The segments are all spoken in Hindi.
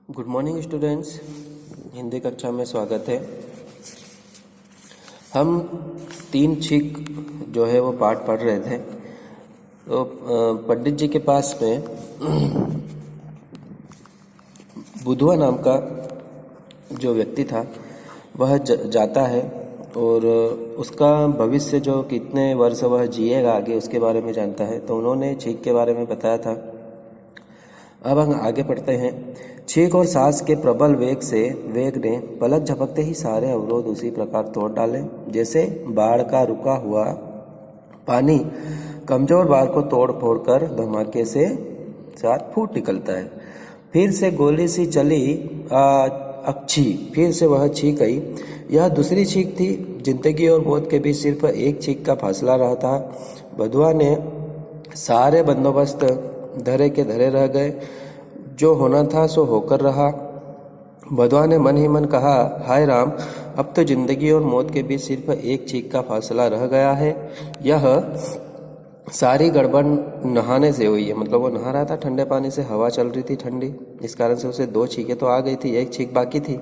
गुड मॉर्निंग स्टूडेंट्स, हिंदी कक्षा में स्वागत है। हम 3 छिक जो है वो पाठ पढ़ रहे थे। तो पंडित जी के पास में बुधवा नाम का जो व्यक्ति था वह जाता है और उसका भविष्य जो कितने वर्ष वह जिएगा आगे उसके बारे में जानता है। तो उन्होंने छींक के बारे में बताया था। अब हम आगे पढ़ते हैं। छींक और सांस के प्रबल वेग ने पलक झपकते ही सारे अवरोध उसी प्रकार तोड़ डाले जैसे बाढ़ का रुका हुआ पानी कमजोर बार को तोड़ फोड़ कर धमाके से साथ फूट निकलता है। फिर से गोली सी चली अक्षी, फिर से वह छींक आई। यह दूसरी छींक थी। जिंदगी और मौत के बीच सिर्फ एक छींक का फासला रहा था। बधुआ ने सारे बंदोबस्त धरे के धरे रह गए। जो होना था सो होकर रहा। बधुआ ने मन ही मन कहा, हाय राम, अब तो जिंदगी और मौत के बीच सिर्फ एक छींक का फासला रह गया है। यह सारी गड़बड़ नहाने से हुई है। मतलब वो नहा रहा था ठंडे पानी से, हवा चल रही थी ठंडी, इस कारण से उसे 2 छींकें तो आ गई थी, एक छींक बाकी थी।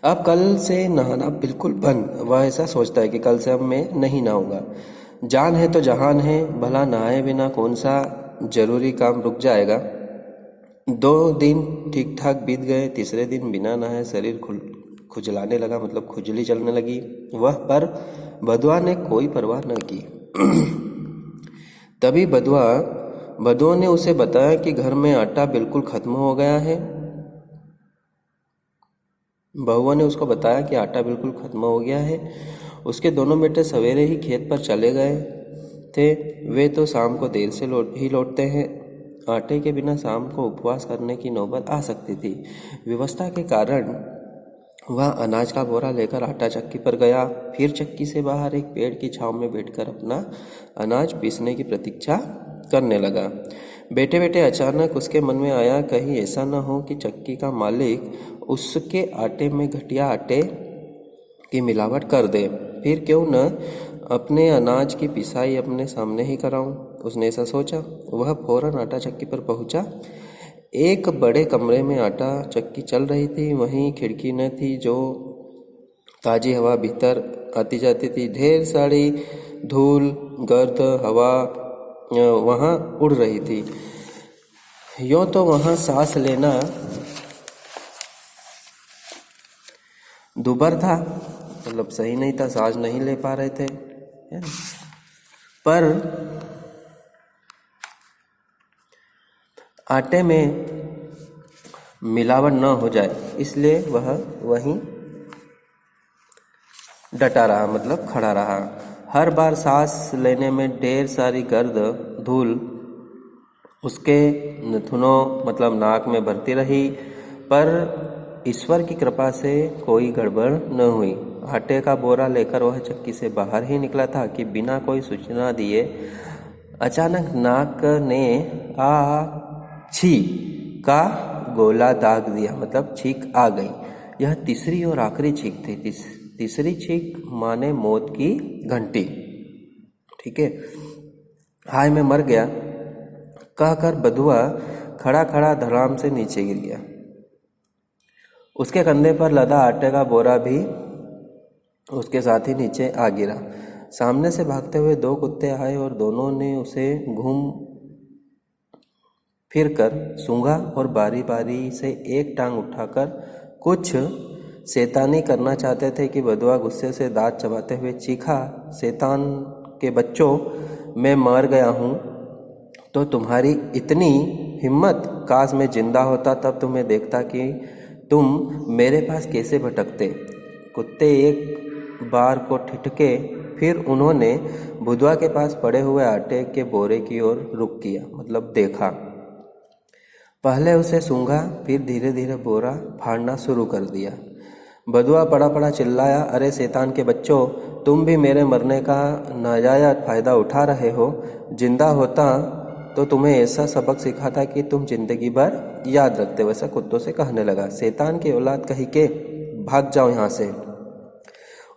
अब कल से नहाना बिल्कुल बंद। वह ऐसा सोचता है कि कल से अब मैं नहीं नहाऊंगा। जान है तो जहान है, भला नहाए बिना कौन सा जरूरी काम रुक जाएगा। 2 दिन ठीक ठाक बीत गए। तीसरे दिन बिना नहाए शरीर खुजलाने लगा, मतलब खुजली चलने लगी। वह पर बधुआ ने कोई परवाह न की। तभी बधुआ ने उसे बताया कि घर में आटा बिल्कुल खत्म हो गया है। बहुआ ने उसको बताया कि आटा बिल्कुल खत्म हो गया है। उसके दोनों बेटे सवेरे ही खेत पर चले गए थे। वे तो शाम को देर से लौटते हैं। आटे के बिना शाम को उपवास करने की नौबत आ सकती थी। व्यवस्था के कारण वह अनाज का बोरा लेकर आटा चक्की पर गया। फिर चक्की से बाहर एक पेड़ की छांव में बैठकर अपना अनाज पीसने की प्रतीक्षा करने लगा। बैठे बैठे अचानक उसके मन में आया, कहीं ऐसा न हो कि चक्की का मालिक उसके आटे में घटिया आटे की मिलावट कर दे। फिर क्यों न अपने अनाज की पिसाई अपने सामने ही कराऊं। उसने ऐसा सोचा। वह फौरन आटा चक्की पर पहुंचा। एक बड़े कमरे में आटा चक्की चल रही थी। वहीं खिड़की न थी जो ताजी हवा भीतर आती जाती थी। ढेर सारी धूल गर्द हवा वहाँ उड़ रही थी। यूँ तो वहाँ सांस लेना दुभर था, मतलब सही नहीं था, सांस नहीं ले पा रहे थे। पर आटे में मिलावट न हो जाए इसलिए वह वहीं डटा रहा, मतलब खड़ा रहा। हर बार सांस लेने में ढेर सारी गर्द धूल उसके नथुनों मतलब नाक में भरती रही, पर ईश्वर की कृपा से कोई गड़बड़ न हुई। आटे का बोरा लेकर वह चक्की से बाहर ही निकला था कि बिना कोई सूचना दिए अचानक नाक ने आ छी का गोला दाग दिया, मतलब छींक आ गई। यह तीसरी और आखिरी छींक थी। तीसरी छींक माने मौत की घंटी। ठीक है। हाय मैं मर गया कहकर बधुआ खड़ा खड़ा धड़ाम से नीचे गिर गया। उसके कंधे पर लदा आटे का बोरा भी उसके साथ ही नीचे आ गिरा। सामने से भागते हुए 2 कुत्ते आए और दोनों ने उसे घूम फिर कर सूंघा और बारी बारी से एक टांग उठाकर कुछ शैतानी करना चाहते थे कि बधुआ गुस्से से दांत चबाते हुए चीखा, शैतान के बच्चों, मैं मर गया हूँ तो तुम्हारी इतनी हिम्मत, काश मैं जिंदा होता तब तुम्हें देखता कि तुम मेरे पास कैसे भटकते। कुत्ते एक बार को ठिठके, फिर उन्होंने बुधवा के पास पड़े हुए आटे के बोरे की ओर रुख किया, मतलब देखा। पहले उसे सूंघा, फिर धीरे धीरे बोरा फाड़ना शुरू कर दिया। बधुआ पड़ा पड़ा चिल्लाया, अरे शैतान के बच्चों, तुम भी मेरे मरने का नाजायज फायदा उठा रहे हो। जिंदा होता तो तुम्हें ऐसा सबक सिखाता कि तुम जिंदगी भर याद रखते। वैसा कुत्तों से कहने लगा। शैतान की औलाद कही के भाग जाओ यहाँ से।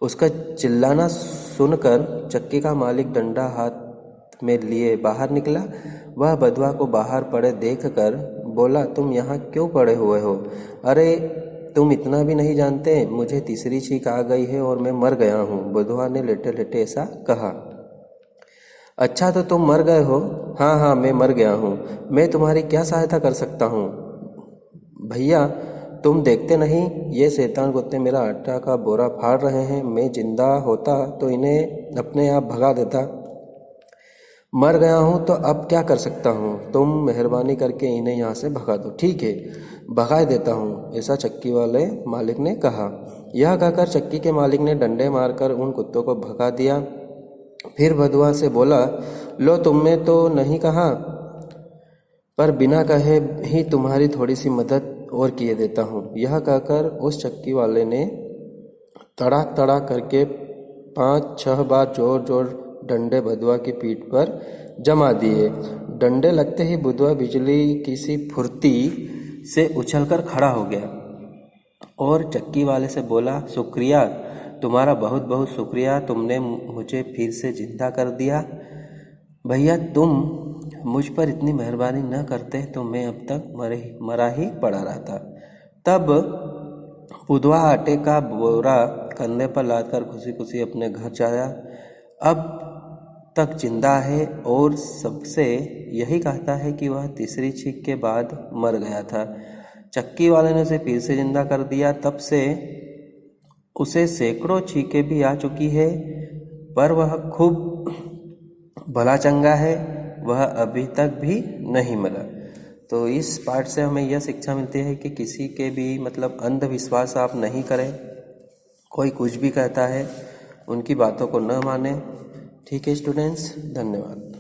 उसका चिल्लाना सुनकर चक्की का मालिक डंडा हाथ में लिए बाहर निकला। वह बधुआ को बाहर पड़े देखकर बोला, तुम यहाँ क्यों पड़े हुए हो? अरे तुम इतना भी नहीं जानते, मुझे तीसरी छींक आ गई है और मैं मर गया हूँ। बुधवा ने लेटे लेटे ऐसा कहा। अच्छा तो तुम मर गए हो? हाँ हाँ मैं मर गया हूँ। मैं तुम्हारी क्या सहायता कर सकता हूँ? भैया तुम देखते नहीं, ये शैतान कुत्ते मेरा आटा का बोरा फाड़ रहे हैं। मैं जिंदा होता तो इन्हें अपने आप भगा देता। मर गया हूँ तो अब क्या कर सकता हूँ? तुम मेहरबानी करके इन्हें यहाँ से भगा दो। ठीक है, भगा देता हूँ, ऐसा चक्की वाले मालिक ने कहा। यह कहकर चक्की के मालिक ने डंडे मारकर उन कुत्तों को भगा दिया। फिर बधुआ से बोला, लो तुमने तो नहीं कहा, पर बिना कहे ही तुम्हारी थोड़ी सी मदद और किए देता हूँ। यह कहकर उस चक्की वाले ने तड़ाक तड़ाक करके 5-6 बार जोर जोर डंडे बधुआ की पीठ पर जमा दिए। डंडे लगते ही बुधवा बिजली की सी फुर्ती से उछलकर खड़ा हो गया और चक्की वाले से बोला, शुक्रिया, तुम्हारा बहुत बहुत शुक्रिया, तुमने मुझे फिर से जिंदा कर दिया। भैया तुम मुझ पर इतनी मेहरबानी न करते तो मैं अब तक मरा ही पड़ा रहता। तब बुधवा आटे का बोरा कंधे पर लादकर खुशी खुशी अपने घर जाया। अब तक जिंदा है और सबसे यही कहता है कि वह तीसरी छींक के बाद मर गया था। चक्की वाले ने उसे फिर से जिंदा कर दिया। तब से उसे सैकड़ों छींकें भी आ चुकी है, पर वह खूब भला चंगा है, वह अभी तक भी नहीं मरा। तो इस पाठ से हमें यह शिक्षा मिलती है कि किसी के भी अंधविश्वास आप नहीं करें। कोई कुछ भी कहता है उनकी बातों को न माने। ठीक है स्टूडेंट्स, धन्यवाद।